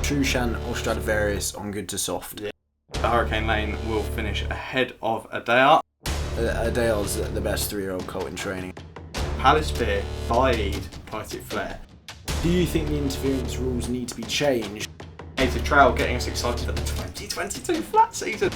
Trushan or Stradivarius on good to soft. Yeah. Hurricane Lane will finish ahead of ADAYAR. ADAYAR's the best 3-year-old colt in training. Palace Beer, Bide, Poetic Flair. Do you think the interference rules need to be changed? Native Trail getting us excited for the 2022 flat season.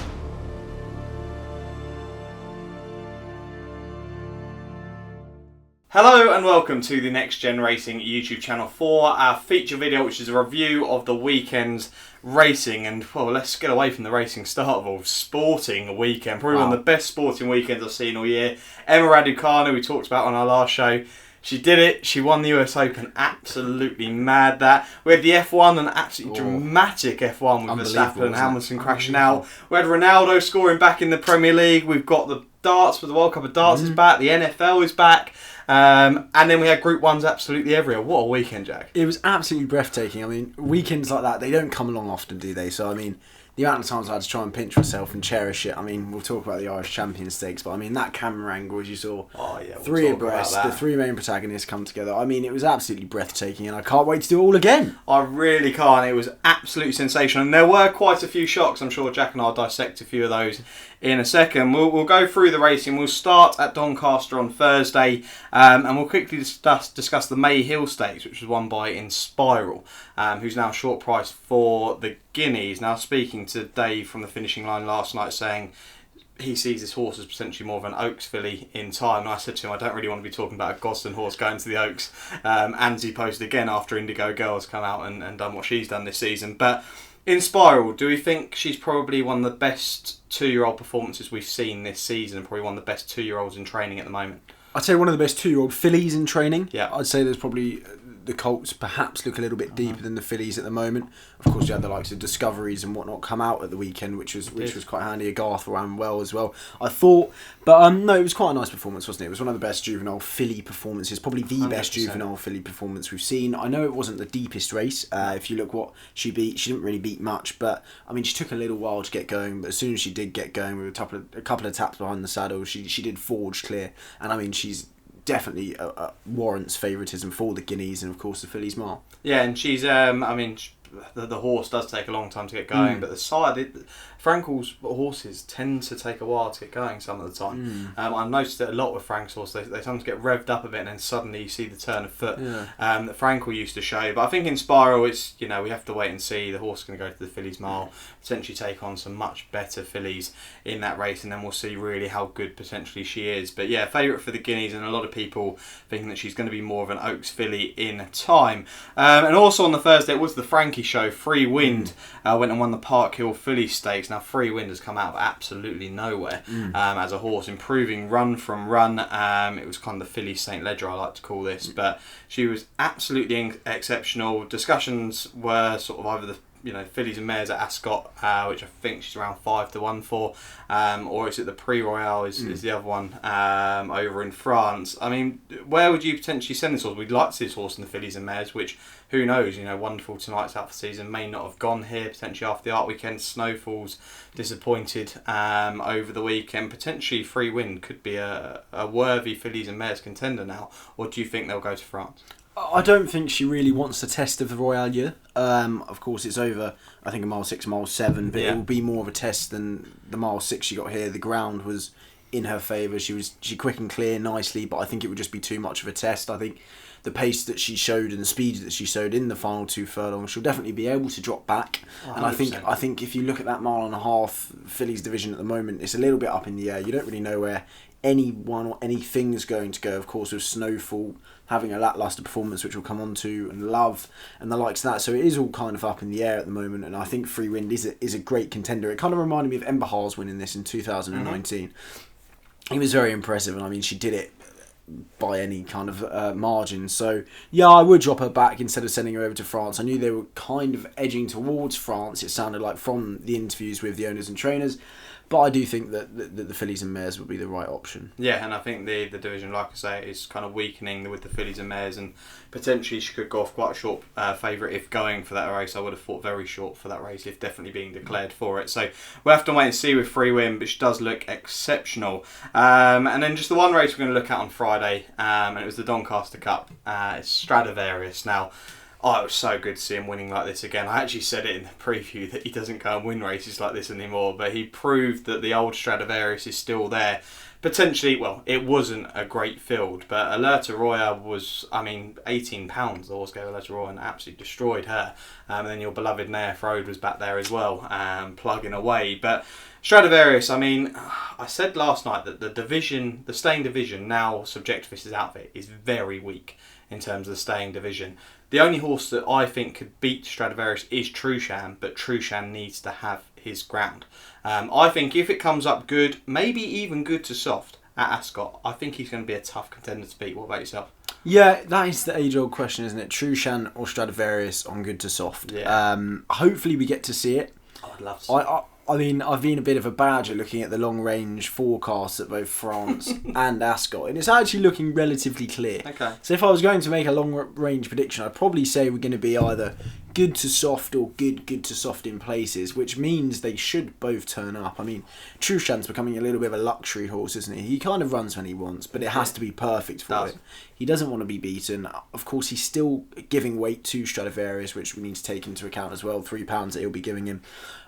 Hello and welcome to the Next Gen Racing YouTube channel for our feature video, which is a review of the weekend's racing. And well, let's get away from the racing start of all. Sporting weekend, probably one of the best sporting weekends I've seen all year. Emma Raducanu, we talked about on our last show. She did it. She won the US Open. Absolutely mad that. We had the F1, an absolutely dramatic F1 with Verstappen and Hamilton crashing out. We had Ronaldo scoring back in the Premier League. We've got the darts for the World Cup of Darts is back. The NFL is back. And then we had Group 1s absolutely everywhere. What a weekend, Jack. It was absolutely breathtaking. I mean, weekends like that, they don't come along often, do they? So, I mean, the amount of times I had to try and pinch myself and cherish it. I mean, we'll talk about the Irish Champion Stakes, but I mean, that camera angle, as you saw, three abreast, the three main protagonists come together. I mean, it was absolutely breathtaking, and I can't wait to do it all again. I really can't. It was absolutely sensational, and there were quite a few shocks. I'm sure Jack and I will dissect a few of those in a second. We'll go through the racing. We'll start at Doncaster on Thursday, and we'll quickly discuss the May Hill Stakes, which was won by Inspiral, who's now short price for the Guineas. Now, speaking to Dave from the finishing line last night, saying he sees this horse as potentially more of an Oaks filly in time. And I said to him, I don't really want to be talking about a Gosden horse going to the Oaks. Anzi posted again after Indigo Girl's come out and done what she's done this season. But Inspiral, do we think she's probably one of the best 2-year-old performances we've seen this season, and probably one of the best 2-year-olds in training at the moment? I'd say one of the best 2-year-old fillies in training. Yeah. I'd say there's probably the colts perhaps look a little bit deeper than the fillies at the moment. Of course, you had the likes of Discoveries and whatnot come out at the weekend, which was quite handy. Garth ran well as well, I thought. But no, it was quite a nice performance, wasn't it? It was one of the best juvenile filly performances, probably the 100%. Best juvenile filly performance we've seen. I know it wasn't the deepest race. If you look what she beat, she didn't really beat much, but I mean, she took a little while to get going. But as soon as she did get going, with a couple of taps behind the saddle, she did forge clear. And I mean, she's definitely warrants favouritism for the Guineas and of course the fillies mile. Yeah, and she's I mean, the horse does take a long time to get going, but the side, Frankel's horses tend to take a while to get going some of the time. I've noticed it a lot with Frank's horse. They sometimes get revved up a bit and then suddenly you see the turn of foot that Frankel used to show. But I think in Spiral, it's, we have to wait and see. The horse is going to go to the fillies mile, potentially take on some much better fillies in that race, and then we'll see really how good potentially she is. But yeah, favourite for the Guineas, and a lot of people thinking that she's going to be more of an Oaks filly in time. And also on the Thursday, it was the Frankie show. Free Wind went and won the Park Hill Filly Stakes. Now, Free Wind has come out of absolutely nowhere as a horse, improving run from run. It was kind of the filly St. Ledger, I like to call this, but she was absolutely exceptional. Discussions were sort of over the fillies and mares at Ascot, which I think she's around 5-1 for, or is it the Prix Royale is the other one over in France. I mean, where would you potentially send this horse? We'd like to see this horse in the fillies and mares, which, who knows, Wonderful Tonight's out for season, may not have gone here, potentially after the Art Weekend. Snowfall's disappointed over the weekend. Potentially Free Wind could be a worthy fillies and mares contender now, or do you think they'll go to France? I don't think she really wants the test of the Royale Year. Of course, it's over, I think, a mile 6, mile 7, but it will be more of a test than the mile 6 she got here. The ground was in her favour. She quick and clear nicely, but I think it would just be too much of a test. I think the pace that she showed and the speed that she showed in the final 2 furlongs, she'll definitely be able to drop back. 100%. And I think if you look at that mile and a half fillies division at the moment, it's a little bit up in the air. You don't really know where anyone or anything's going to go. Of course, with Snowfall having a lacklustre performance, which we'll come on to, and Love and the likes of that, so it is all kind of up in the air at the moment. And I think Free Wind is a great contender. It kind of reminded me of Ember Haas winning this in 2019. It was very impressive, and I mean, she did it by any kind of margin. So yeah, I would drop her back instead of sending her over to France. I knew they were kind of edging towards France, it sounded like, from the interviews with the owners and trainers. But I do think that the fillies and mares would be the right option. Yeah, and I think the division, like I say, is kind of weakening with the fillies and mares, and potentially she could go off quite a short favourite if going for that race. I would have thought very short for that race if definitely being declared for it. So we'll have to wait and see with Free Win, but she does look exceptional. And then just the one race we're going to look at on Friday, and it was the Doncaster Cup. It's Stradivarius. Now, Oh, it was so good to see him winning like this again. I actually said it in the preview that he doesn't go and win races like this anymore, but he proved that the old Stradivarius is still there. Potentially, well, it wasn't a great field, but Alerta Roya was, I mean, £18 the horse gave Alerta Roya and absolutely destroyed her. And then your beloved Naya Frode was back there as well, plugging away. But Stradivarius, I mean, I said last night that the staying division, now Subjectivist's outfit, is very weak in terms of the staying division. The only horse that I think could beat Stradivarius is Trushan, but Trushan needs to have his ground. I think if it comes up good, maybe even good to soft at Ascot, I think he's going to be a tough contender to beat. What about yourself? Yeah, that is the age-old question, isn't it? Trushan or Stradivarius on good to soft. Yeah. Hopefully we get to see it. I'd love to see it. I mean, I've been a bit of a badger looking at the long-range forecasts at both France and Ascot, and it's actually looking relatively clear. Okay. So if I was going to make a long-range prediction, I'd probably say we're going to be either good to soft or good to soft in places, which means they should both turn up. I mean, Trushan's becoming a little bit of a luxury horse, isn't he? He kind of runs when he wants, but it has to be perfect for him. He doesn't want to be beaten. Of course, he's still giving weight to Stradivarius, which we need to take into account as well. £3 that he'll be giving him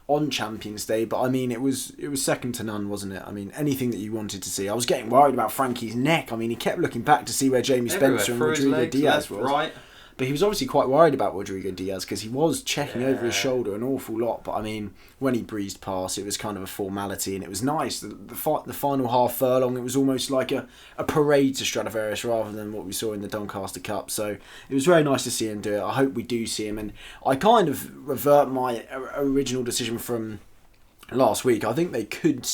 on Champions Day, but I mean, it was second to none, wasn't it? I mean, anything that you wanted to see. I was getting worried about Frankie's neck. I mean, he kept looking back to see where Jamie Spencer and Rodrigo Diaz was. Right. But he was obviously quite worried about Rodrigo Diaz because he was checking over his shoulder an awful lot. But I mean, when he breezed past, it was kind of a formality, and it was nice. The final half furlong, it was almost like a parade to Stradivarius rather than what we saw in the Doncaster Cup. So it was very nice to see him do it. I hope we do see him. And I kind of revert my original decision from last week. I think they could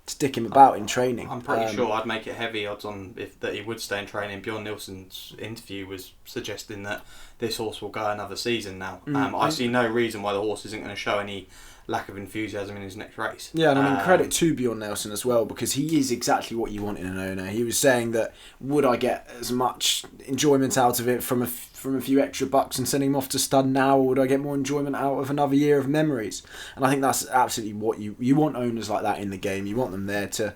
stick him about in training. I'm pretty sure I'd make it heavy odds on that he would stay in training. Bjorn Nilsson's interview was suggesting that this horse will go another season now. I see no reason why the horse isn't going to show any lack of enthusiasm in his next race. Yeah, and I mean, credit to Bjorn Nelson as well, because he is exactly what you want in an owner. He was saying that, would I get as much enjoyment out of it from a few extra bucks and sending him off to stud now, or would I get more enjoyment out of another year of memories? And I think that's absolutely what you want owners like that in the game. You want them there to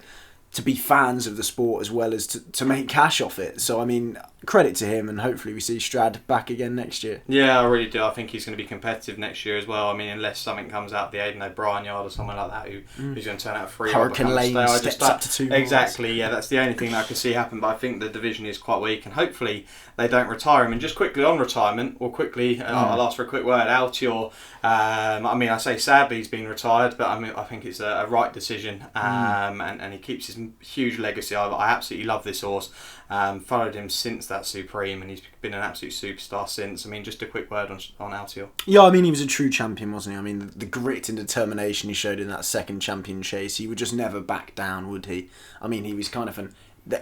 be fans of the sport as well as to make cash off it. So, I mean, credit to him, and hopefully we see Strad back again next year. Yeah, I really do. I think he's going to be competitive next year as well. I mean, unless something comes out of the Aidan O'Brien yard or someone like that who's going to turn out free. Hurricane Lane steps up to 2 Exactly, yeah, that's the only thing that I can see happen. But I think the division is quite weak, and hopefully they don't retire him. And just quickly on retirement, I'll ask for a quick word. Altior, I mean, I say sadly he's been retired, but I mean, I think it's a right decision, and he keeps his huge legacy. I absolutely love this horse. Followed him since that Supreme, and he's been an absolute superstar since. I mean, just a quick word on Altior. Yeah, I mean, he was a true champion, wasn't he? I mean, the grit and determination he showed in that second champion chase, he would just never back down, would he? I mean, he was kind of the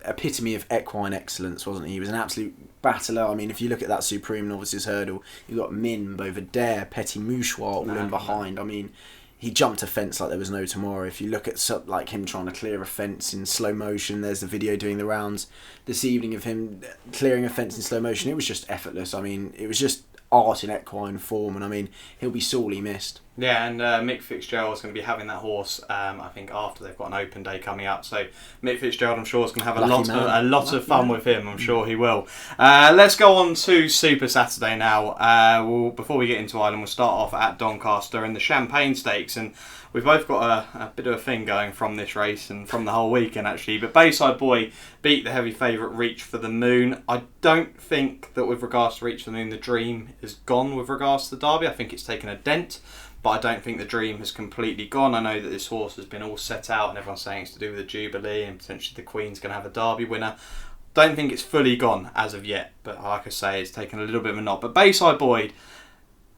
epitome of equine excellence, wasn't he? He was an absolute battler. I mean, if you look at that Supreme Novices hurdle, you've got Min, Beauvedere, Petit Mouchoir all in behind. I mean, he jumped a fence like there was no tomorrow. If you look at like him trying to clear a fence in slow motion, there's the video doing the rounds this evening of him clearing a fence in slow motion. It was just effortless. I mean, it was just art in equine form, and I mean, he'll be sorely missed. Yeah, and Mick Fitzgerald's going to be having that horse, I think, after they've got an open day coming up. So Mick Fitzgerald, I'm sure, is going to have a lot of fun with him. I'm sure he will. Let's go on to Super Saturday now. Before we get into Ireland, we'll start off at Doncaster and the Champagne Stakes. And we've both got a bit of a thing going from this race and from the whole weekend, actually. But Bayside Boy beat the heavy favourite Reach for the Moon. I don't think that with regards to Reach for the Moon, the dream is gone with regards to the Derby. I think it's taken a dent, but I don't think the dream has completely gone. I know that this horse has been all set out and everyone's saying it's to do with the Jubilee and potentially the Queen's going to have a Derby winner. Don't think it's fully gone as of yet, but like I say, it's taken a little bit of a nod. But Bayside Boyd,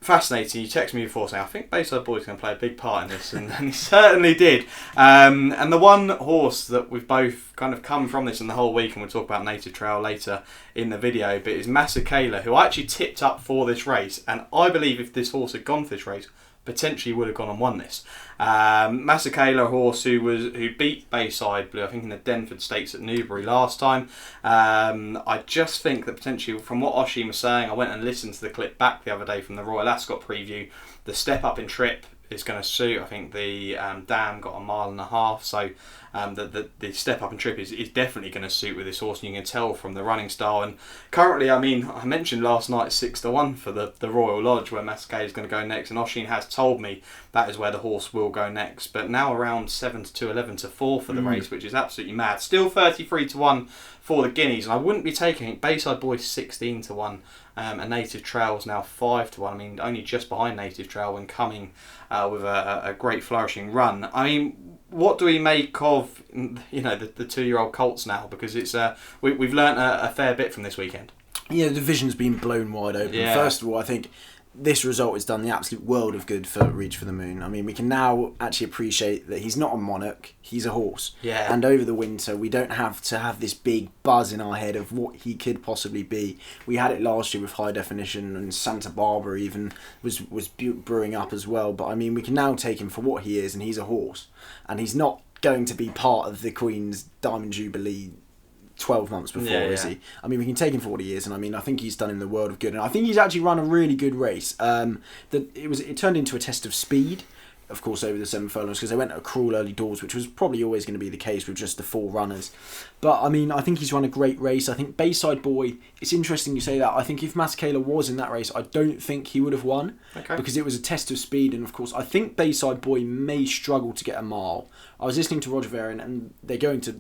fascinating. You texted me before saying, I think Bayside Boyd's going to play a big part in this, and he certainly did. And the one horse that we've both kind of come from this in the whole week, and we'll talk about Native Trail later in the video, but is Masakela, who I actually tipped up for this race, and I believe if this horse had gone for this race, potentially would have gone and won this. Masakela, a horse who beat Bayside Blue, I think in the Denford Stakes at Newbury last time. I just think that potentially, from what Oisin was saying, I went and listened to the clip back the other day from the Royal Ascot preview, the step up in trip is going to suit. I think the dam got 1.5 miles, so the step up and trip is definitely going to suit with this horse, and you can tell from the running style. And currently, I mean, I mentioned last night 6-1 for the Royal Lodge, where Masakela is going to go next, and Oshin has told me that is where the horse will go next. But now around 7-2, 11-4 for the race, which is absolutely mad. Still 33-1 for the Guineas, and I wouldn't be taking it. Bayside Boy 16-1. And Native Trail's now 5-1. I mean, only just behind Native Trail when coming with a great flourishing run. I mean, what do we make of the 2-year-old colts now? Because it's we've learnt a fair bit from this weekend. Yeah, the division's been blown wide open. Yeah. First of all, I think this result has done the absolute world of good for Reach for the Moon. I mean, we can now actually appreciate that he's not a monarch, he's a horse. Yeah. And over the winter, we don't have to have this big buzz in our head of what he could possibly be. We had it last year with High Definition, and Santa Barbara even was brewing up as well. But I mean, we can now take him for what he is, and he's a horse. And he's not going to be part of the Queen's Diamond Jubilee 12 months before, is he? I mean, we can take him for what he is, and I mean, I think he's done him the world of good, and I think he's actually run a really good race. It turned into a test of speed, of course, over the 7 furlongs, because they went at cruel early doors, which was probably always going to be the case with just the 4 runners. But I mean, I think he's run a great race. I think Bayside Boy, it's interesting you say that. I think if Masakela was in that race, I don't think he would have won, because it was a test of speed, and of course, I think Bayside Boy may struggle to get a mile. I was listening to Roger Varian, and they're going to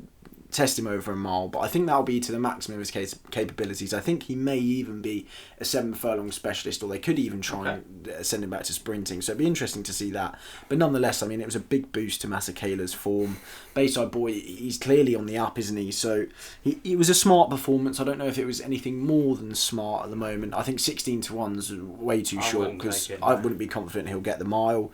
test him over a mile, but I think that'll be to the maximum of his capabilities. I think he may even be a 7 furlong specialist, or they could even try and send him back to sprinting, so it'd be interesting to see that. But nonetheless, I mean, it was a big boost to Masakela's form. Bayside Boy, he's clearly on the up, isn't he? So it was a smart performance. I don't know if it was anything more than smart at the moment. I think 16-1's way too short, because I wouldn't be confident he'll get the mile.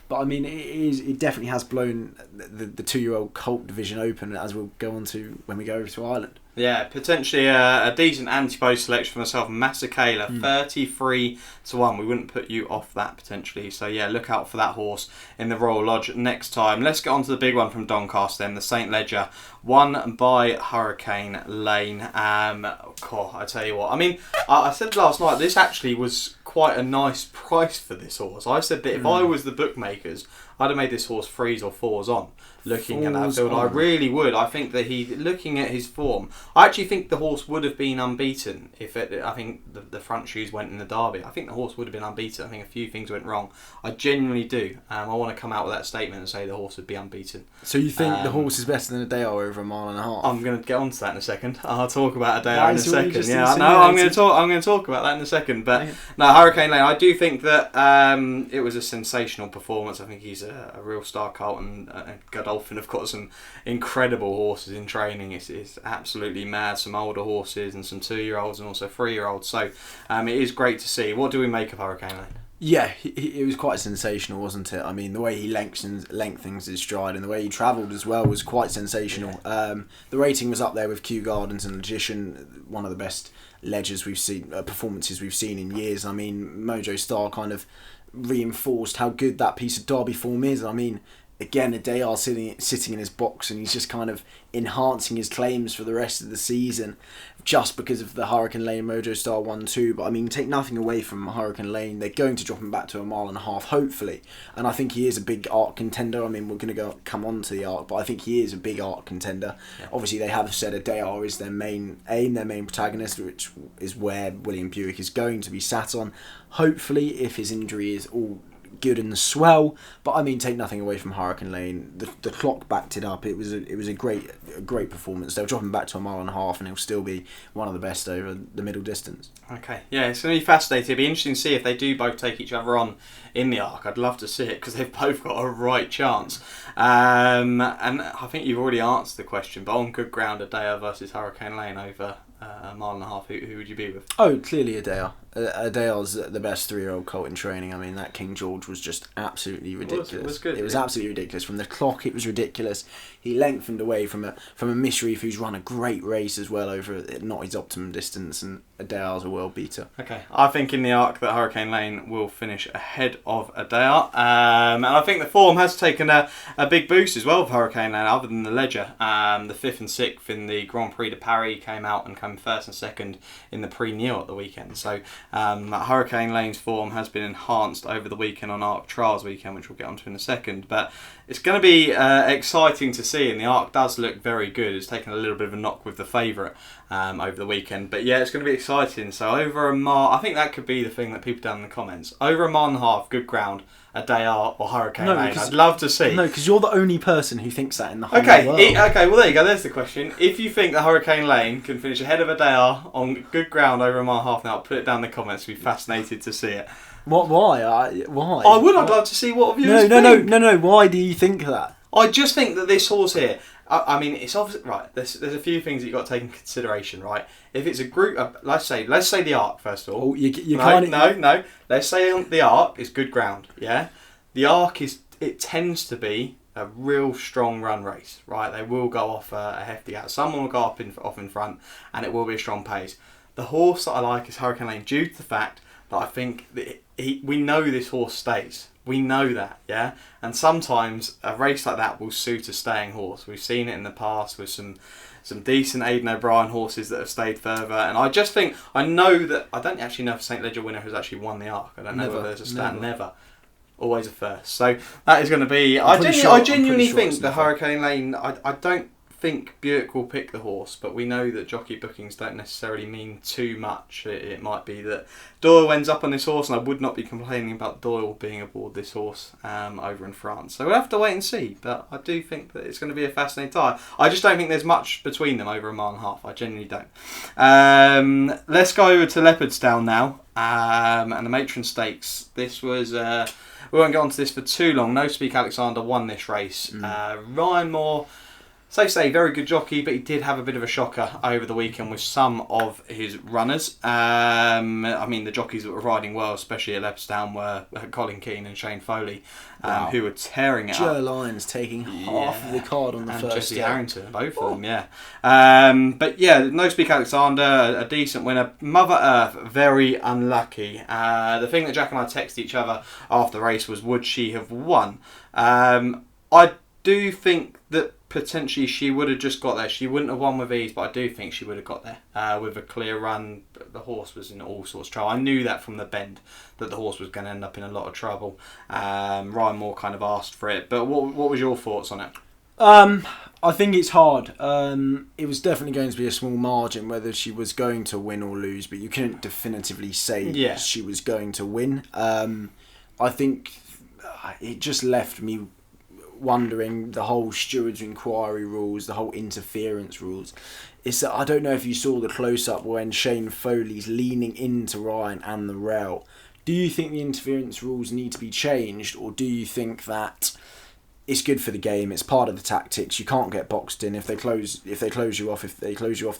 But I mean, it definitely has blown the 2-year-old colt division open, as we'll go on to when we go over to Ireland. Yeah, potentially a decent Antepost selection for myself. Masakela, 33-1. We wouldn't put you off that potentially. So yeah, look out for that horse in the Royal Lodge next time. Let's get on to the big one from Doncaster then, the St Ledger, won by Hurricane Lane. I tell you what, I mean, I said last night, this actually was quite a nice price for this horse. I said that if I was the bookmakers, I'd have made this horse 3s or 4s on. Looking at that field, I really would. I think that looking at his form, I actually think the horse would have been unbeaten if I think the front shoes went in the Derby. I think the horse would have been unbeaten. I think a few things went wrong. I genuinely do. I want to come out with that statement and say the horse would be unbeaten. So you think the horse is better than ADAYAR over 1.5 miles? I'm going to get onto that in a second. I'll talk about ADAYAR in a second. Yeah, I know. I'm going to talk about that in a second. But no, Hurricane Lane. I do think that it was a sensational performance. I think he's a real star colt, and Godolphin have got some incredible horses in training. It's absolutely mad. Some older horses and some 2-year-olds and also 3-year-olds. So it is great to see. What do we make of Hurricane Lane? Yeah, it was quite sensational, wasn't it? I mean, the way he lengthens his stride and the way he travelled as well was quite sensational. Yeah. The rating was up there with Kew Gardens and Logician, one of the best ledgers we've seen, performances we've seen in years. I mean, Mojo Star kind of reinforced how good that piece of Derby form is. I mean, again, ADAYAR sitting in his box, and he's just kind of enhancing his claims for the rest of the season just because of the Hurricane Lane Mojo Star 1-2. But I mean, take nothing away from Hurricane Lane. They're going to drop him back to 1.5 miles, hopefully. And I think he is a big Arc contender. I mean, we're going to come on to the Arc, but I think he is a big Arc contender. Yeah. Obviously, they have said ADAYAR is their main aim, their main protagonist, which is where William Buick is going to be sat on. Hopefully, if his injury is all good and swell, but I mean, take nothing away from Hurricane Lane. The clock backed it up. It was a great performance. They'll drop him back to 1.5 miles, and he'll still be one of the best over the middle distance. Okay, yeah, it's going to be fascinating. It'll be interesting to see if they do both take each other on in the Arc. I'd love to see it because they've both got a right chance. And I think you've already answered the question, but on good ground, ADAYAR versus Hurricane Lane over 1.5 miles. Who would you be with? Oh, clearly ADAYAR. ADAYAR's the best 3-year-old colt in training. I mean, that King George was just absolutely ridiculous. It was good. It was absolutely ridiculous. From the clock, it was ridiculous. He lengthened away from a Misreef who's run a great race as well over not his optimum distance, and ADAYAR's a world beater. Okay, I think in the arc that Hurricane Lane will finish ahead of ADAYAR. And I think the form has taken a big boost as well for Hurricane Lane, other than the ledger. The 5th and 6th in the Grand Prix de Paris came out and came 1st and 2nd in the Prix-Nil at the weekend. So Hurricane Lane's form has been enhanced over the weekend on Arc Trials weekend, which we'll get onto in a second. But it's going to be exciting to see, and the arc does look very good. It's taken a little bit of a knock with the favourite over the weekend. But yeah, it's going to be exciting. So over a mile, I think that could be the thing that people down in the comments. Over a mile and a half, good ground, ADAYAR or Hurricane Lane. I'd love to see. No, because you're the only person who thinks that in the whole world. Okay, well there you go, there's the question. If you think that Hurricane Lane can finish ahead of ADAYAR on good ground over a mile and a half now, put it down in the comments. I'd be fascinated to see it. What? Why? Why? I would. I'd love to see what viewers think. No. Why do you think that? I just think that this horse here. I mean, it's obvious, right? There's a few things that you've got to take into consideration, right? If it's a group, let's say the arc first of all. Oh, you no. Let's say the arc is good ground. Yeah, the arc it tends to be a real strong run race, right? They will go off a hefty gap. Someone will go off in front, and it will be a strong pace. The horse that I like is Hurricane Lane due to the fact that I think that we know this horse stays. We know that, yeah? And sometimes a race like that will suit a staying horse. We've seen it in the past with some decent Aidan O'Brien horses that have stayed further. And I just think, I don't actually know if St. Ledger Winner has actually won the arc. I don't know whether there's a stat. Never. Always a first. So that is going to be... I genuinely think the Hurricane Lane... I don't think Buick will pick the horse, but we know that jockey bookings don't necessarily mean too much. It might be that Doyle ends up on this horse, and I would not be complaining about Doyle being aboard this horse over in France. So we'll have to wait and see, but I do think that it's going to be a fascinating tie. I just don't think there's much between them over a mile and a half. I genuinely don't. Let's go over to Leopardstown now, and the Matron Stakes. This was... we won't go on to this for too long. No Speak Alexander won this race. Ryan Moore... Safe to say, very good jockey, but he did have a bit of a shocker over the weekend with some of his runners. I mean, the jockeys that were riding well, especially at Leopardstown, were Colin Keane and Shane Foley, who were tearing it up. Joe Lyons taking half of the card on the first Jesse Harrington, both of them, yeah. But yeah, No Speak Alexander, a decent winner. Mother Earth, very unlucky. The thing that Jack and I texted each other after the race was, would she have won? I do think that potentially she would have just got there. She wouldn't have won with ease, but I do think she would have got there with a clear run. The horse was in all sorts of trouble. I knew that from the bend, that the horse was going to end up in a lot of trouble. Ryan Moore kind of asked for it, but what was your thoughts on it? I think it's hard. It was definitely going to be a small margin whether she was going to win or lose, but you couldn't definitively say she was going to win. I think it just left me wondering the whole steward's inquiry rules, the whole interference rules. I don't know if you saw the close-up when Shane Foley's leaning into Ryan and the rail. Do you think the interference rules need to be changed, or do you think that it's good for the game, it's part of the tactics, you can't get boxed in? If they close you off, they close you off.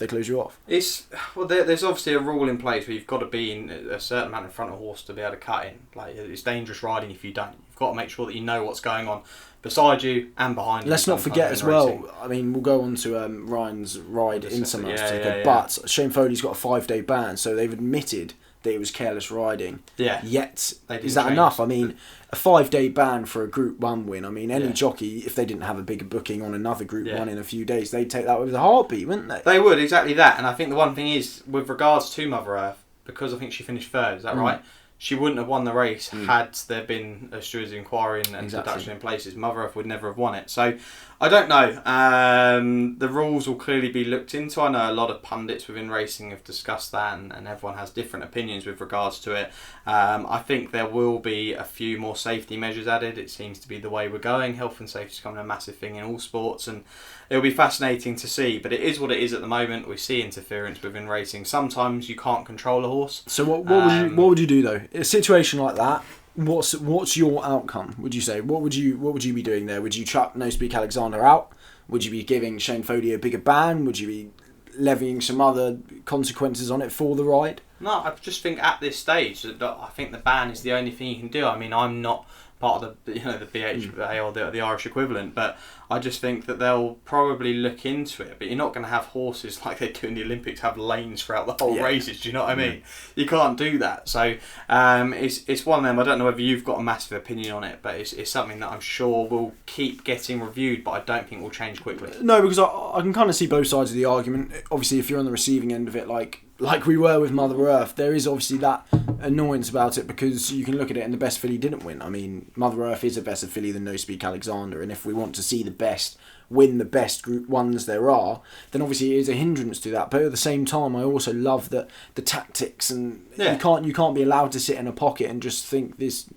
There's obviously a rule in place where you've got to be in a certain amount in front of a horse to be able to cut in. Like, it's dangerous riding if you don't. You've got to make sure that you know what's going on beside you and behind you. Let's not forget as well, I mean, we'll go on to Ryan's ride in some but Shane Foley's got a 5-day ban, so they've admitted that it was careless riding. Yeah. Yet, is that enough? I mean, a 5-day ban for a Group 1 win. I mean, any jockey, if they didn't have a bigger booking on another Group 1 in a few days, they'd take that with a heartbeat, wouldn't they? They would, exactly that. And I think the one thing is, with regards to Mother Earth, because I think she finished third, is that right? She wouldn't have won the race had there been a steward's inquiry and deduction in places. Mother Earth would never have won it. So, I don't know. The rules will clearly be looked into. I know a lot of pundits within racing have discussed that, and everyone has different opinions with regards to it. I think there will be a few more safety measures added. It seems to be the way we're going. Health and safety is becoming a massive thing in all sports, and it'll be fascinating to see. But it is what it is at the moment. We see interference within racing. Sometimes you can't control a horse. So what would you do though in a situation like that? What's your outcome? Would you say what would you be doing there? Would you chuck No Speak Alexander out? Would you be giving Shane Foley a bigger ban? Would you be levying some other consequences on it for the ride? No, I just think at this stage that I think the ban is the only thing you can do. I mean, I'm not part of the the BHA or the Irish equivalent. But I just think that they'll probably look into it. But you're not going to have horses like they do in the Olympics have lanes throughout the whole races. Do you know what I mean? You can't do that. So it's one of them. I don't know whether you've got a massive opinion on it, but it's something that I'm sure will keep getting reviewed, but I don't think will change quickly. No, because I can kind of see both sides of the argument. Obviously, if you're on the receiving end of it, like we were with Mother Earth, there is obviously that annoyance about it, because you can look at it and the best filly didn't win. I mean, Mother Earth is a better filly than No Speak Alexander, and if we want to see the best win the best Group 1s there are, then obviously it is a hindrance to that. But at the same time, I also love that the tactics, and you can't be allowed to sit in a pocket and just think this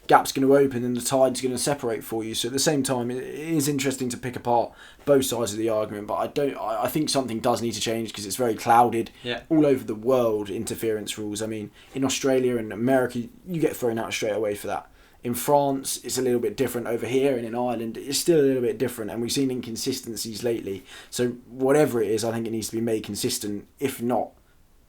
gap's going to open and the tide's going to separate for you. So at the same time, it is interesting to pick apart both sides of the argument, but I think something does need to change, because it's very clouded all over the world, interference rules. I mean, in Australia and America, you get thrown out straight away for that. In France, it's a little bit different over here, and in Ireland, it's still a little bit different, and we've seen inconsistencies lately. So whatever it is, I think it needs to be made consistent, if not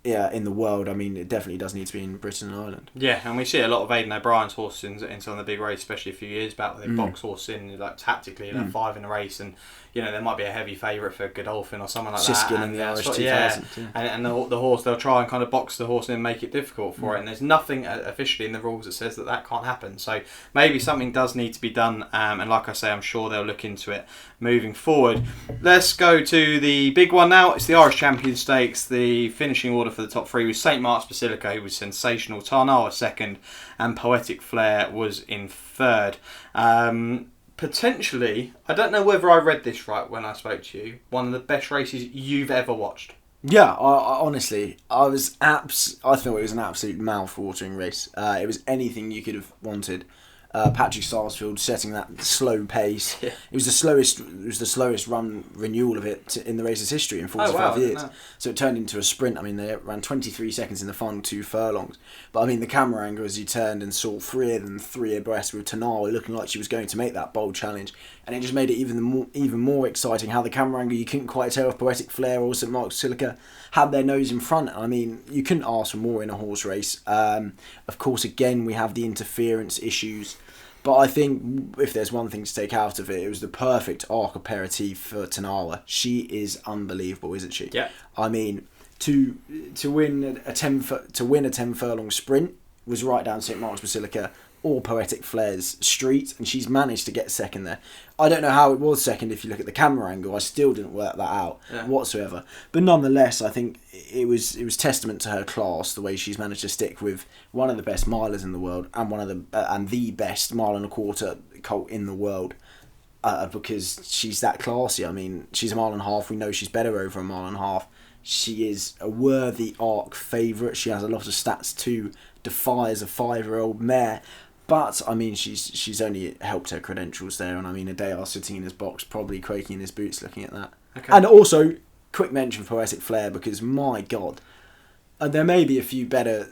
in the world. I mean, it definitely does need to be in Britain and Ireland. Yeah, and we see a lot of Aidan O'Brien's horses in some of the big races, especially a few years back, where they box horse in, like tactically, 5 in a race, and there might be a heavy favourite for Godolphin or someone like Siskin that. in the Irish 2000. And the horse, they'll try and kind of box the horse in and make it difficult for it, and there's nothing officially in the rules that says that can't happen. So maybe something does need to be done, and like I say, I'm sure they'll look into it moving forward. Let's go to the big one now. It's the Irish Champion Stakes. The finishing order for the top 3 was St Mark's Basilica, who was sensational, Tarnawa second, and Poetic Flair was in third. Potentially, I don't know whether I read this right when I spoke to you, one of the best races you've ever watched. Yeah, I honestly, I thought it was an absolute mouth-watering race. It was anything you could have wanted. Patrick Sarsfield setting that slow pace. Yeah. It was the slowest run renewal of it in the race's history in 45 years. So it turned into a sprint. I mean, they ran 23 seconds in the final 2 furlongs. But I mean, the camera angle as you turned and saw 3 of them 3 abreast, with Tarnawa looking like she was going to make that bold challenge, and it just made it even more exciting. How the camera angle, you couldn't quite tell if Poetic Flair or St Mark's Basilica had their nose in front. I mean, you couldn't ask for more in a horse race. Of course, again, we have the interference issues. But I think if there's one thing to take out of it, it was the perfect arc aperitif for Tarnawa. She is unbelievable, isn't she? Yeah. I mean, to win a 10 furlong sprint was right down St Mark's Basilica or Poetic Flair's street, and she's managed to get second there. I don't know how it was second if you look at the camera angle. I still didn't work that out whatsoever. But nonetheless, I think it was testament to her class, the way she's managed to stick with one of the best milers in the world and the best 1.25 mile colt in the world. Because she's that classy. I mean, she's 1.5 miles. We know she's better over 1.5 miles. She is a worthy ARC favourite. She has a lot of stats to defy as a 5-year-old mare. But, I mean, she's only helped her credentials there. And, I mean, ADAYAR sitting in his box, probably quaking in his boots looking at that. Okay. And also, quick mention for Poetic Flair, because, my God, there may be a few better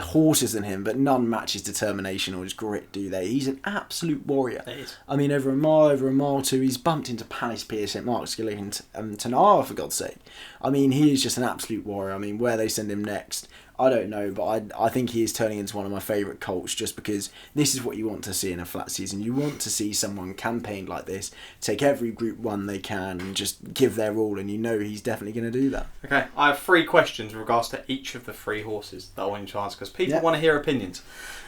horses than him, but none match his determination or his grit, do they? He's an absolute warrior. I mean, over a mile 2, he's bumped into Palace Pier, St Mark's Basilica and Tarnawa, for God's sake. I mean, he is just an absolute warrior. I mean, where they send him next, I don't know, but I think he is turning into one of my favourite colts, just because this is what you want to see in a flat season. You want to see someone campaigned like this, take every Group 1 they can and just give their all, and you know he's definitely going to do that. Okay, I have 3 questions in regards to each of the 3 horses that I want you to answer, because people want to hear opinions.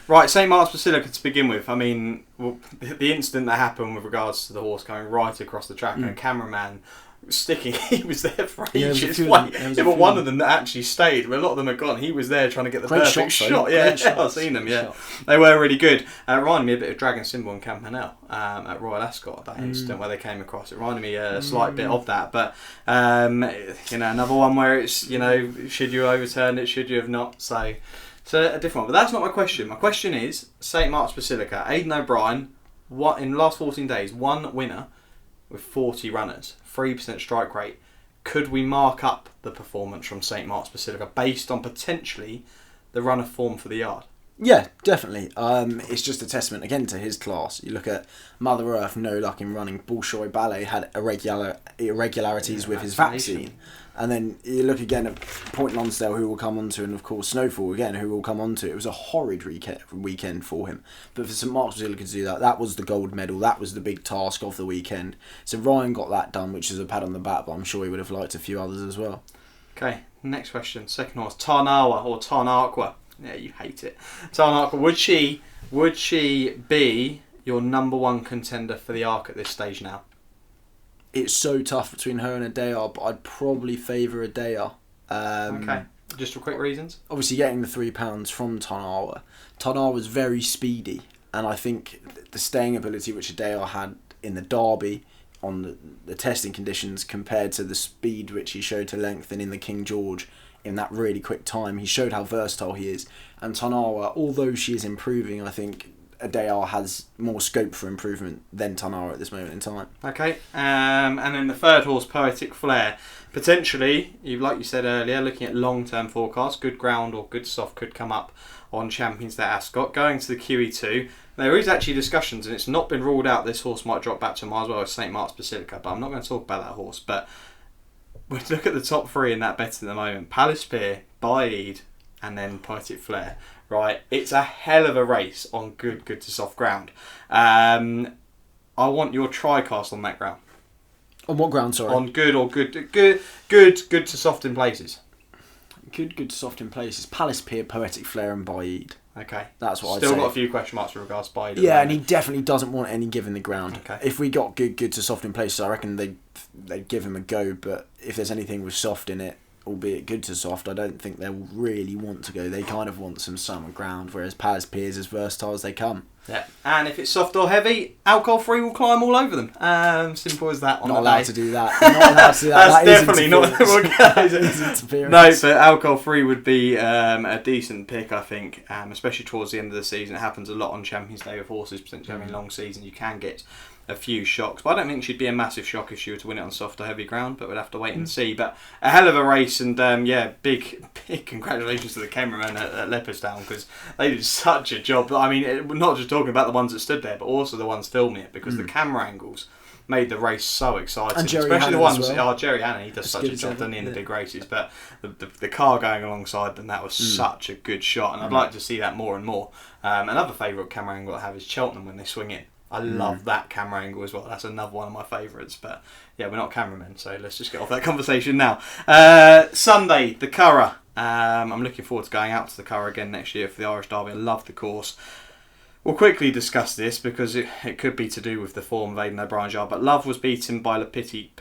Right, St Mark's Basilica to begin with. I mean, the incident that happened with regards to the horse going right across the track and a cameraman sticking, he was there for ages. But one of them that actually stayed, but a lot of them are gone. He was there trying to get the perfect shot. I've seen them. They were really good. Reminded me a bit of Dragon Symbol and Campanelle at Royal Ascot. That incident where they came across, it reminded me a slight bit of that. But another one where it's should you overturn it? Should you have not? So a different one. But that's not my question. My question is St Mark's Basilica. Aidan O'Brien, in the last 14 days, 1 winner with 40 runners. 3% strike rate. Could we mark up the performance from St Mark's Basilica based on potentially the run of form for the yard? Yeah, definitely. It's just a testament again to his class. You look at Mother Earth, no luck in running. Bolshoi Ballet had irregularities with his vaccine. And then you look again at Point Lonsdale, who we'll come on to, and of course Snowfall again, who we'll come on to. It was a horrid weekend for him. But for St Mark's Basilica to do that, that was the gold medal. That was the big task of the weekend. So Ryan got that done, which is a pat on the back, but I'm sure he would have liked a few others as well. Okay, next question. Second horse, Tarnawa or Tarnaqua. Yeah, you hate it. Tarnaqua, would she be your number one contender for the Arc at this stage now? It's so tough between her and ADAYAR, but I'd probably favour ADAYAR. Okay, just for quick reasons. Obviously, getting the £3 from Tarnawa. Tarnawa was very speedy, and I think the staying ability which ADAYAR had in the Derby on the testing conditions compared to the speed which he showed to lengthen in the King George in that really quick time, he showed how versatile he is. And Tarnawa, although she is improving, I think ADAYAR has more scope for improvement than Tarnawa at this moment in time. Okay, and then the third horse, Poetic Flare. Potentially, like you said earlier, looking at long-term forecasts, good ground or good soft could come up on Champions Day Ascot. Going to the QE2, there is actually discussions, and it's not been ruled out this horse might drop back to a mile as well as St Mark's Basilica, but I'm not going to talk about that horse. But we look at the top three in that bet at the moment: Palace Pier, Baaeed, and then Poetic Flare. Right, it's a hell of a race on good to soft ground. I want your tricast on that ground. On what ground, sorry? On good to soft in places. Good to soft in places. Palace Pier, Poetic Flare, and Baaeed. Okay, that's what I'd say. Still got a few question marks with regards to Baaeed. Yeah, and he definitely doesn't want any given the ground. Okay. If we got good to soft in places, I reckon they'd give him a go. But if there's anything with soft in it, albeit good to soft, I don't think they'll really want to go. They kind of want some summer ground, whereas Palace Pier is as versatile as they come. Yeah, and if it's soft or heavy, alcohol-free will climb all over them. Simple as that. Not allowed to do that. Not allowed to do that. That's definitely not interference. No, so alcohol-free would be a decent pick, I think, especially towards the end of the season. It happens a lot on Champions Day with horses potentially having a long season. You can get a few shocks, but I don't think she'd be a massive shock if she were to win it on soft or heavy ground, but we'll have to wait and see. But a hell of a race, and big congratulations to the cameramen at Leopardstown, because they did such a job. I mean, we're not just talking about the ones that stood there, but also the ones filming it, because the camera angles made the race so exciting. And Jerry especially Hannon the ones, as well. Jerry Hannon, he does such a job, doesn't he, in the big races, but the car going alongside them, that was such a good shot, and I'd like to see that more and more. Another favourite camera angle I have is Cheltenham when they swing it. I love that camera angle as well. That's another one of my favourites. But yeah, we're not cameramen, so let's just get off that conversation now. Sunday, the Curragh. I'm looking forward to going out to the Curragh again next year for the Irish Derby. I love the course. We'll quickly discuss this because it could be to do with the form of Aidan O'Brien's yard. But Love was beaten by Le Petit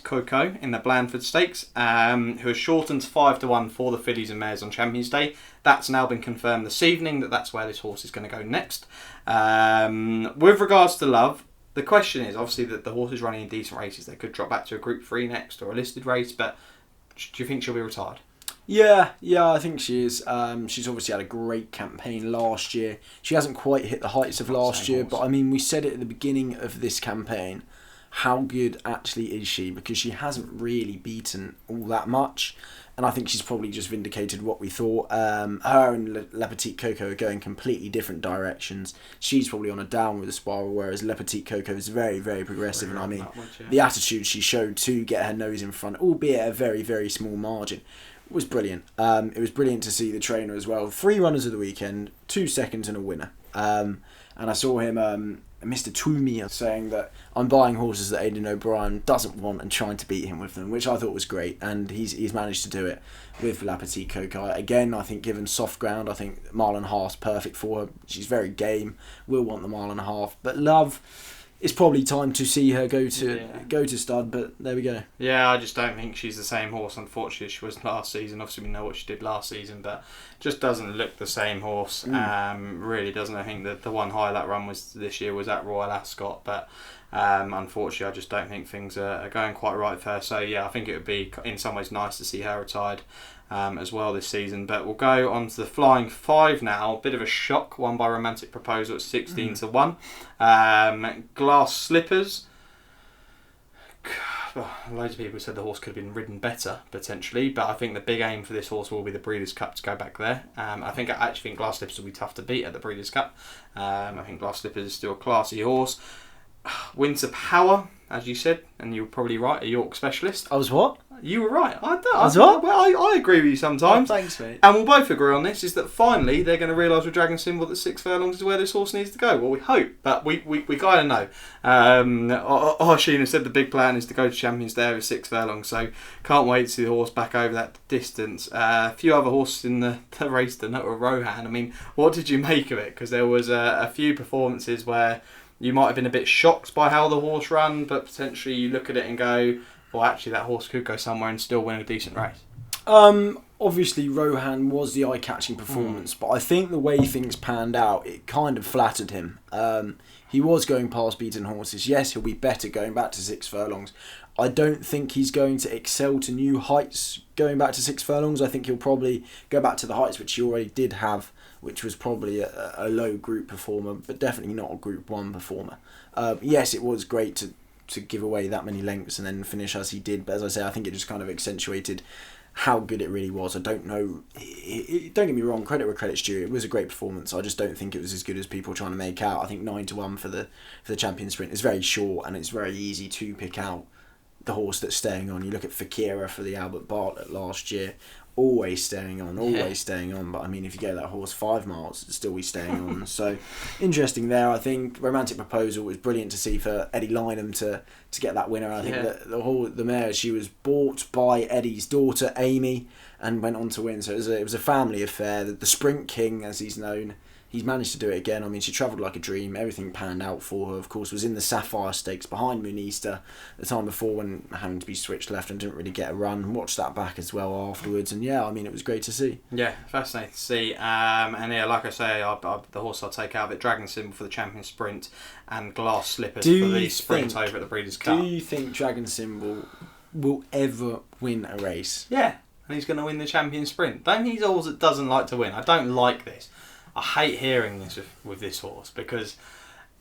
Coco in the Blandford Stakes, who has shortened 5-1 for the fillies and mares on Champions Day. That's now been confirmed this evening that's where this horse is going to go next. With regards to Love, the question is obviously that the horse is running in decent races. They could drop back to a Group 3 next or a listed race, but do you think she'll be retired? Yeah, I think she is. She's obviously had a great campaign last year. She hasn't quite hit the heights of last year, but I mean, we said it at the beginning of this campaign. How good actually is she? Because she hasn't really beaten all that much. And I think she's probably just vindicated what we thought. Her and Le Petit Coco are going completely different directions. She's probably on a downward spiral, whereas Le Petit Coco is very, very progressive. And I mean, the attitude she showed to get her nose in front, albeit at a very, very small margin, was brilliant. It was brilliant to see the trainer as well. 3 runners of the weekend, 2 seconds and a winner. And I saw him, Mr. Toomey, saying that I'm buying horses that Aidan O'Brien doesn't want and trying to beat him with them, which I thought was great. And he's managed to do it with La Petite Coco. Again, I think given soft ground, I think mile and a half's perfect for her. She's very game, will want the mile and a half. But Love, it's probably time to see her go to stud, but there we go. Yeah, I just don't think she's the same horse, unfortunately, as she was last season. Obviously, we know what she did last season, but just doesn't look the same horse. Really doesn't. I think that the one highlight run this year was at Royal Ascot, but unfortunately, I just don't think things are going quite right for her. So yeah, I think it would be in some ways nice to see her retired as well this season. But we'll go on to the Flying 5 now. Bit of a shock, won by Romantic Proposal at 16-1. Glass Slippers. Loads of people said the horse could have been ridden better potentially, but I think the big aim for this horse will be the Breeders' Cup to go back there. I actually think Glass Slippers will be tough to beat at the Breeders' Cup. I think Glass Slippers is still a classy horse. Winter Power, as you said, and you were probably right, a York specialist. I was what? You were right. I agree with you sometimes. Oh, thanks, mate. And we'll both agree on this, is that finally they're going to realise with Dragon Symbol that 6 furlongs is where this horse needs to go. Well, we hope, but we kind of know. Sheena said the big plan is to go to Champions Day over 6 furlongs, so can't wait to see the horse back over that distance. A few other horses in the race that were Rohan. I mean, what did you make of it? Because there was a few performances where you might have been a bit shocked by how the horse ran, but potentially you look at it and go, well, actually, that horse could go somewhere and still win a decent race. Obviously, Rohan was the eye-catching performance, but I think the way things panned out, it kind of flattered him. He was going past beaten horses. Yes, he'll be better going back to 6 furlongs. I don't think he's going to excel to new heights going back to 6 furlongs. I think he'll probably go back to the heights which he already did have, which was probably a low group performer, but definitely not a Group 1 performer. Yes, it was great to give away that many lengths and then finish as he did, but as I say, I think it just kind of accentuated how good it really was. I don't know, don't get me wrong, credit where credit's due, it was a great performance. I just don't think it was as good as people are trying to make out. I think 9-1 for the champion sprint is very short, and it's very easy to pick out the horse that's staying on. You look at Fakira for the Albert Bartlett last year, always staying on, but I mean, if you go that horse 5 miles, it'd still be staying on. So interesting there. I think Romantic Proposal was brilliant to see for Eddie Lynham to get that winner. I think that the mare, she was bought by Eddie's daughter Amy and went on to win, so it was a family affair. The Sprint King, as he's known, he's managed to do it again. I mean, she travelled like a dream. Everything panned out for her. Of course, was in the Sapphire Stakes behind Moonista the time before when having to be switched left and didn't really get a run. Watched that back as well afterwards. And yeah, I mean, it was great to see. Yeah, fascinating to see. And yeah, like I say, the horse I'll take out of it, Dragon Symbol for the Champion Sprint and Glass Slippers for the Sprint over at the Breeders' Cup. Do you think Dragon Symbol will ever win a race? Yeah, and he's going to win the Champion Sprint. Don't he's always that doesn't like to win. I don't like this. I hate hearing this with this horse because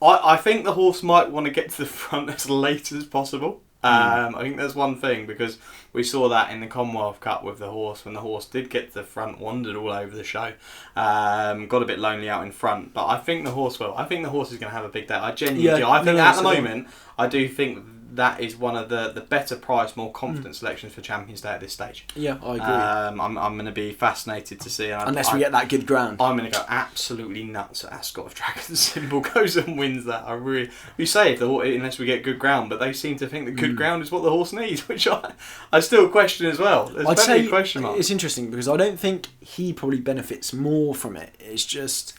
I think the horse might want to get to the front as late as possible. I think there's one thing, because we saw that in the Commonwealth Cup with the horse, when the horse did get to the front, wandered all over the show, got a bit lonely out in front. But I think the horse will. I think the horse is going to have a big day. I genuinely do. I think at the moment, I do think that is one of the better priced, more confident selections for Champions Day at this stage. Yeah, I agree. I'm going to be fascinated to see. Unless we get that good ground. I'm going to go absolutely nuts at Ascot if Dragon Symbol goes and wins that. We say unless we get good ground, but they seem to think that good ground is what the horse needs, which I still question as well. There's plenty of question marks. It's interesting because I don't think he probably benefits more from it. It's just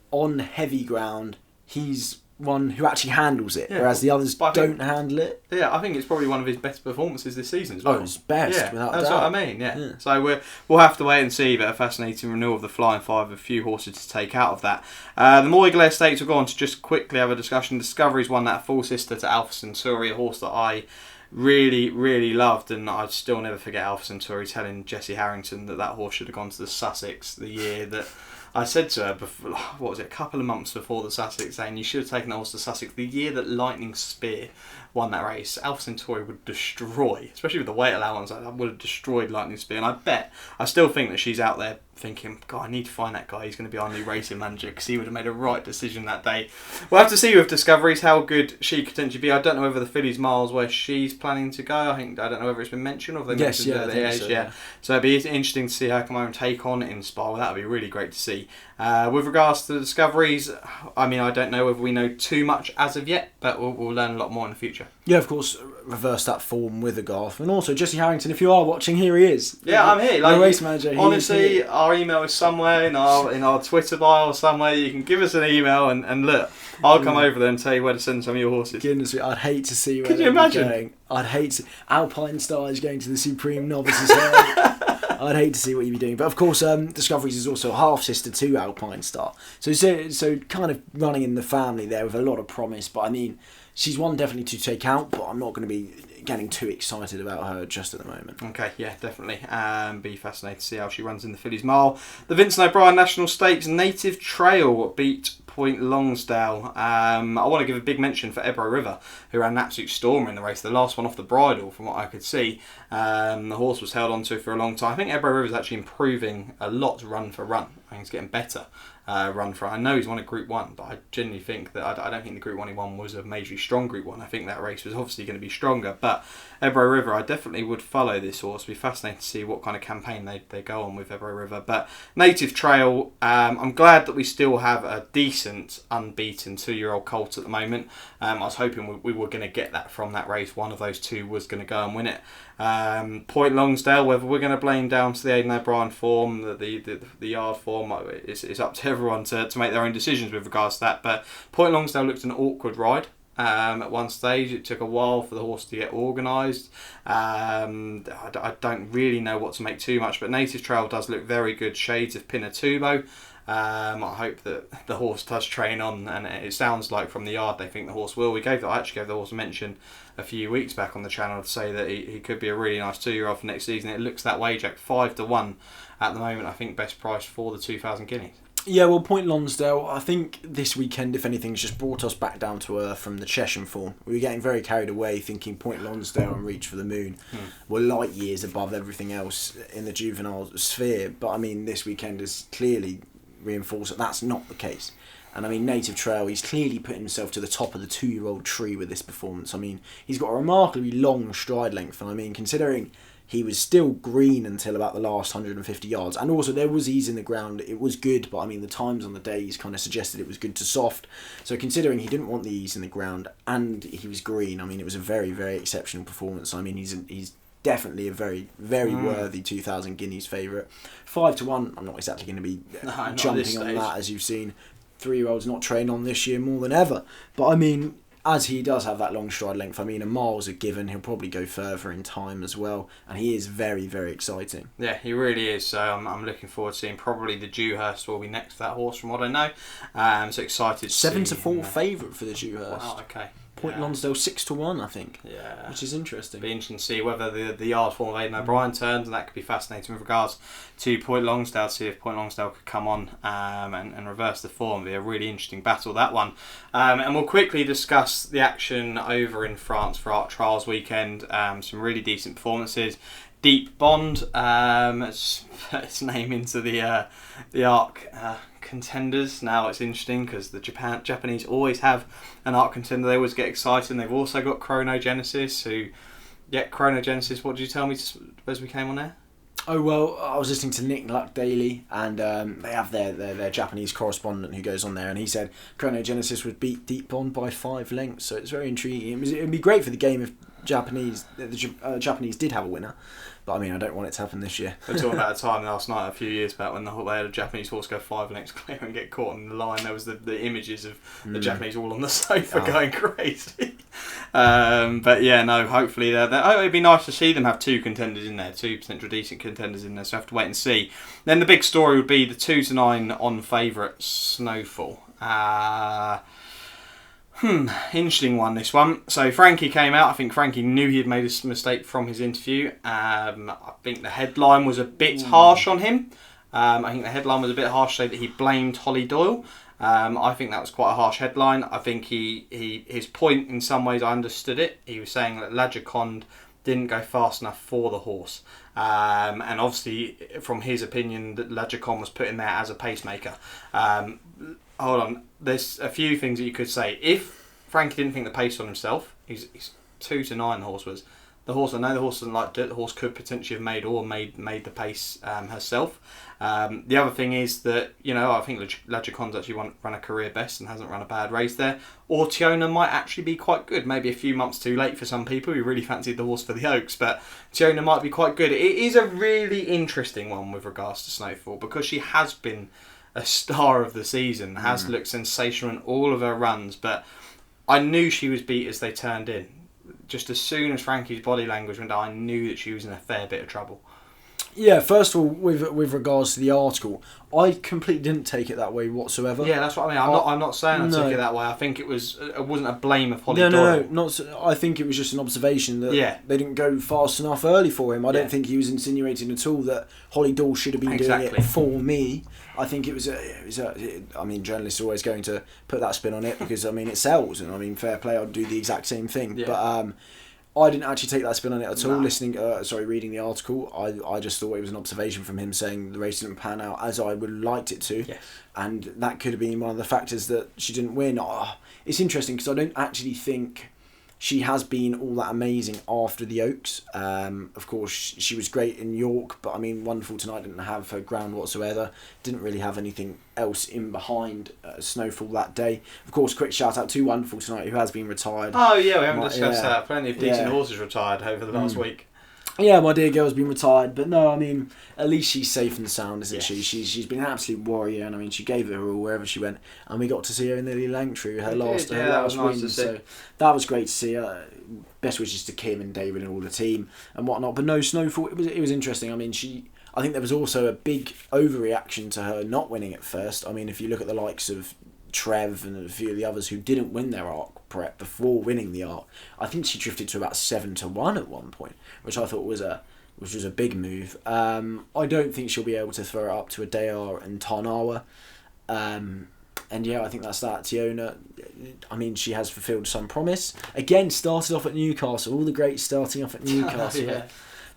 on heavy ground, he's one who actually handles it, whereas the others don't handle it. Yeah, I think it's probably one of his best performances this season as well. Oh, it's best, without that's doubt. What I mean, yeah. So we'll have to wait and see, but a fascinating renewal of the Flying Five, a few horses to take out of that. The Moyglare Stakes, we'll go on to just quickly have a discussion. Discovery's won that full sister to Alpha Centauri, a horse that I really, really loved, and I'd still never forget Alpha Centauri telling Jessie Harrington that horse should have gone to the Sussex the year that I said to her, before, what was it, a couple of months before the Sussex, saying you should have taken the horse to Sussex the year that Lightning Spear won that race. Alpha Centauri would destroy, especially with the weight allowance, that would have destroyed Lightning Spear. And I still think that she's out there thinking, God, I need to find that guy. He's going to be our new racing manager, because he would have made a right decision that day. We'll have to see with Discoveries how good she could potentially be. I don't know whether the fillies miles where she's planning to go. I don't know whether it's been mentioned or if they mentioned it at the age. Yeah. So it'd be interesting to see her come over and take on Inspire. Well, that would be really great to see. With regards to the Discoveries, I mean, I don't know whether we know too much as of yet, but we'll learn a lot more in the future. Yeah, of course, reverse that form with a Garth. And also, Jessie Harrington, if you are watching, here he is. Yeah, I'm here. Like, race manager. Honestly, our email is somewhere in our Twitter bio or somewhere. You can give us an email and look, I'll come over there and tell you where to send some of your horses. Goodness me, I'd hate to see where Could you imagine? Going. I'd hate to... Alpine Star is going to the Supreme Novices. I'd hate to see what you'd be doing. But of course, Discoveries is also a half-sister to Alpine Star. So kind of running in the family there with a lot of promise. But I mean, she's one definitely to take out, but I'm not going to be getting too excited about her just at the moment. Okay, yeah, definitely. Be fascinated to see how she runs in the Fillies Mile. The Vincent O'Brien National Stakes Native Trail beat Point Longsdale. I want to give a big mention for Ebro River, who ran an absolute stormer in the race, the last one off the bridle from what I could see. The horse was held onto for a long time. I think Ebro River is actually improving a lot run for run. and he's getting better run for. I know he's won a Group 1, but I genuinely think that I don't think the Group 1 he won was a majorly strong Group 1. I think that race was obviously going to be stronger. But Ebro River, I definitely would follow this horse. It'd be fascinating to see what kind of campaign they go on with Ebro River. But Native Trail, I'm glad that we still have a decent unbeaten 2-year-old colt at the moment. I was hoping we were going to get that from that race. One of those two was going to go and win it. Point Longsdale, whether we're going to blame down to the Aidan O'Brien form, the yard form, it's up to everyone to make their own decisions with regards to that. But Point Longsdale looked an awkward ride. At one stage, it took a while for the horse to get organised. I don't really know what to make too much, but Native Trail does look very good. Shades of Pinatubo. I hope that the horse does train on, and it sounds like from the yard they think the horse will. I actually gave the horse a mention a few weeks back on the channel to say that he could be a really nice 2-year-old for next season. It looks that way, Jack. 5-1 at the moment. I think best price for the 2,000 guineas. Yeah, well, Point Lonsdale, I think this weekend, if anything, has just brought us back down to earth from the Chesham form. We were getting very carried away thinking Point Lonsdale and Reach for the Moon were light years above everything else in the juvenile sphere. But, I mean, this weekend has clearly reinforced that that's not the case. And, I mean, Native Trail, he's clearly put himself to the top of the 2-year-old tree with this performance. I mean, he's got a remarkably long stride length. And, I mean, considering he was still green until about the last 150 yards. And also, there was ease in the ground. It was good, but I mean, the times on the days kind of suggested it was good to soft. So considering he didn't want the ease in the ground and he was green, I mean, it was a very, very exceptional performance. I mean, he's definitely a very, very worthy 2,000 guineas favourite. 5-1, I'm not exactly going to be jumping on that, as you've seen. 3-year-olds not trained on this year more than ever. But I mean, as he does have that long stride length, I mean, a mile's a given. He'll probably go further in time as well. And he is very, very exciting. Yeah, he really is. So I'm looking forward to seeing. Probably the Dewhurst will be next to that horse from what I know. So excited to 7-4 favourite for the Dewhurst. Wow, okay. Point Lonsdale 6-1, I think. Yeah. Which is interesting. Be interesting to see whether the yard form of Aidan O'Brien turns, and that could be fascinating with regards to Point Lonsdale, see if Point Lonsdale could come on and reverse the form. It'll be a really interesting battle, that one. And we'll quickly discuss the action over in France for Art Trials weekend. Some really decent performances. Deep Bond, its name into the ARC contenders. Now it's interesting because the Japanese always have an ARC contender. They always get excited. And they've also got Chronogenesis. Chronogenesis, what did you tell me as we came on there? Oh, well, I was listening to Nick Luck Daily, and they have their Japanese correspondent who goes on there, and he said Chronogenesis would beat Deep Bond by 5 lengths, so it's very intriguing. It would be great for the game if the Japanese did have a winner, but I mean, I don't want it to happen this year. We're talking about a time last night, a few years back, when they had a Japanese horse go 5 lengths clear and get caught in the line. There was the images of the Japanese all on the sofa going crazy. But yeah, no, hopefully it'd be nice to see them have 2 contenders in there, 2 potential decent contenders in there, so I have to wait and see. Then the big story would be the 2-9 on favourite Snowfall. Interesting one, this one. So Frankie came out. I think Frankie knew he had made a mistake from his interview. I think the headline was a bit harsh on him. I think the headline was a bit harsh, saying that he blamed Holly Doyle. I think that was quite a harsh headline. I think his point, in some ways, I understood it. He was saying that Lajacond didn't go fast enough for the horse. And obviously, from his opinion, that Lajacond was put in there as a pacemaker. Hold on, there's a few things that you could say. If Frankie didn't think the pace on himself, he's 2-9 the horse was. The horse, I know the horse doesn't like dirt, the horse could potentially have made the pace herself. The other thing is that, I think Lajacond's actually run a career best and hasn't run a bad race there. Or Tiona might actually be quite good, maybe a few months too late for some people who really fancied the horse for the Oaks, but Tiona might be quite good. It is a really interesting one with regards to Snowfall, because she has been a star of the season, has looked sensational in all of her runs, but I knew she was beat as they turned in. Just as soon as Frankie's body language went down, I knew that she was in a fair bit of trouble. Yeah, first of all, with regards to the article, I completely didn't take it that way whatsoever. Yeah, that's what I mean. I'm not saying I took it that way. I think it wasn't a blame of Holly Doyle. No, I think it was just an observation that they didn't go fast enough early for him. I don't think he was insinuating at all that Holly Doyle should have been doing it for me. I think it was I mean, journalists are always going to put that spin on it because, I mean, it sells, and I mean, fair play, I'd do the exact same thing. Yeah. But I didn't actually take that spin on it at all. No. Reading the article, I just thought it was an observation from him saying the race didn't pan out as I would have liked it to. Yes. And that could have been one of the factors that she didn't win. It's interesting because I don't actually think she has been all that amazing after the Oaks. Of course, she was great in York, but I mean, Wonderful Tonight didn't have her ground whatsoever. Didn't really have anything else in behind Snowfall that day. Of course, quick shout out to Wonderful Tonight, who has been retired. Oh yeah, we haven't discussed that. Plenty of decent horses retired over the last week. Yeah, my dear girl's been retired, but no, I mean, at least she's safe and sound, isn't Yes. she? She's been an absolute warrior, and I mean, she gave it her all wherever she went, and we got to see her in the Langtrue, her last win, so that was great to see her. Best wishes to Kim and David and all the team and whatnot. But no, Snowfall, it was interesting. I mean, I think there was also a big overreaction to her not winning at first. I mean, if you look at the likes of Trev and a few of the others who didn't win their ARC prep before winning the ARC, I think she drifted to about 7-1 at one point, which I thought was a big move. I don't think she'll be able to throw it up to ADAYAR and TARNAWA. And yeah, I think that's that. Tiona, I mean, she has fulfilled some promise. Again, started off at Newcastle. All the greats starting off at Newcastle. Yeah.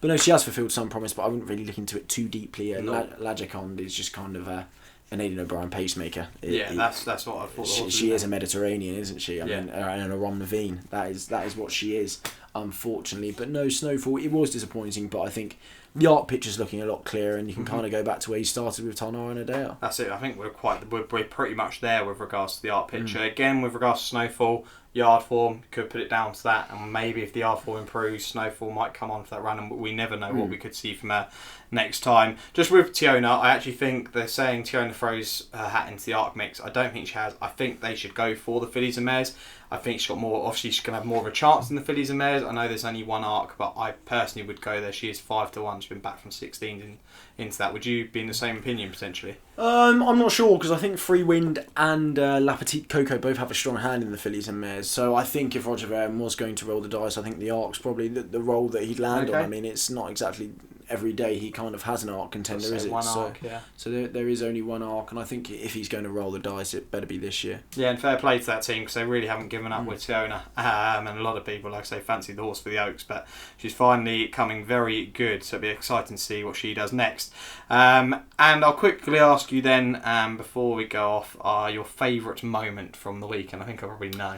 But no, she has fulfilled some promise, but I wouldn't really look into it too deeply. No. Lajacond is just kind of an Aidan O'Brien pacemaker. That's what I thought. She is a Mediterranean, isn't she? I Yeah. mean, and a Ron Levine. That is what she is, unfortunately. But no, Snowfall, it was disappointing, but I think the art picture's looking a lot clearer, and you can kind of go back to where you started with Tarnawa and ADAYAR. That's it. I think we're pretty much there with regards to the art picture. Again, with regards to Snowfall, yard form, could put it down to that, and maybe if the yard form improves, Snowfall might come on for that run, and we never know what we could see from her next time. Just with Tiona, I actually think they're saying Tiona throws her hat into the ARC mix. I don't think she has. I think they should go for the fillies and mares. I think she's got more. Obviously, she's going to have more of a chance than the fillies and mares. I know there's only one ARC, but I personally would go there. She is 5-1. She's been back from 16 into that. Would you be in the same opinion potentially? I'm not sure, because I think Free Wind and La Petite Coco both have a strong hand in the fillies and mares. So I think if Roger Vaughan was going to roll the dice, I think the ARC's probably the role that he'd land on. I mean, it's not exactly every day he kind of has an ARC contender, is it? One ARC, So there is only one ARC, and I think if he's going to roll the dice, it better be this year. Yeah, and fair play to that team, because they really haven't given up with Tiona. And a lot of people, like I say, fancy the horse for the Oaks, but she's finally coming very good, so it'll be exciting to see what she does next. And I'll quickly ask you then, before we go off, your favourite moment from the week, and I think I probably know.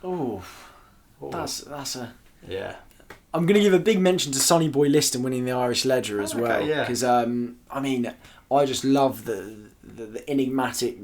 Oh, that's a... Yeah. I'm going to give a big mention to Sonny Boy Liston winning the Irish Ledger as well, because I mean, I just love the enigmatic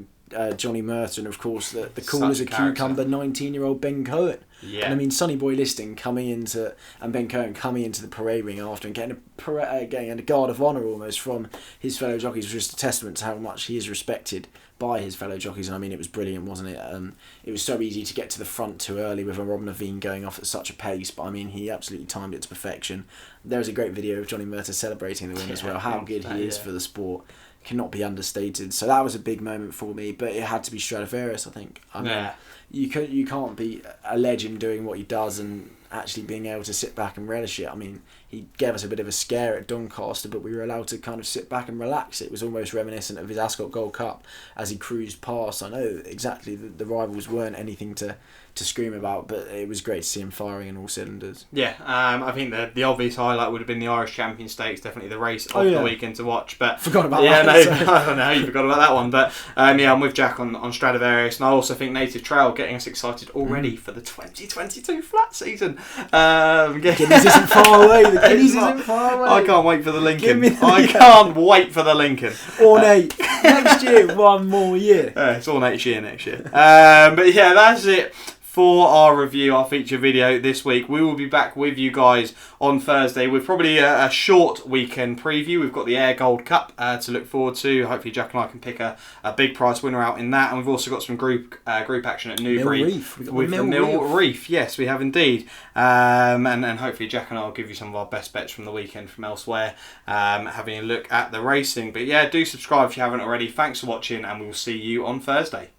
Johnny Merton, and of course the cool as a cucumber 19-year-old Ben Cohen. Yeah. And I mean, Sonny Boy Liston and Ben Cohen coming into the parade ring after and getting a guard of honour almost from his fellow jockeys was just a testament to how much he is respected by his fellow jockeys. And I mean, it was brilliant, wasn't it? It was so easy to get to the front too early with a Robin Levine going off at such a pace, but I mean, he absolutely timed it to perfection. There was a great video of Johnny Merton celebrating the win as well. How good he is for the sport cannot be understated. So that was a big moment for me, but it had to be Stradivarius, I think. I mean, you can't be a legend doing what he does and actually being able to sit back and relish it. I mean, he gave us a bit of a scare at Doncaster, but we were allowed to kind of sit back and relax. It was almost reminiscent of his Ascot Gold Cup as he cruised past. I know exactly the rivals weren't anything to scream about, but it was great to see him firing in all cylinders. Yeah, I think the obvious highlight would have been the Irish Champion Stakes, definitely the race of the weekend to watch. But forgot about that. I don't know how you forgot about that one, but I'm with Jack on Stradivarius, and I also think Native Trail getting us excited already for the 2022 flat season. Guineas isn't far away. The Guineas isn't far away. I can't wait for the Lincoln. I can't wait for the Lincoln. Ornate. Next year, one more year. It's ornate year next year. But yeah, that's it for our review, our feature video this week. We will be back with you guys on Thursday with probably a short weekend preview. We've got the Air Gold Cup to look forward to. Hopefully Jack and I can pick a big prize winner out in that, and we've also got some group action at Newbury with the Mill Reef. Yes, we have indeed. And hopefully Jack and I will give you some of our best bets from the weekend from elsewhere, having a look at the racing. But yeah, do subscribe if you haven't already. Thanks for watching, and we will see you on Thursday.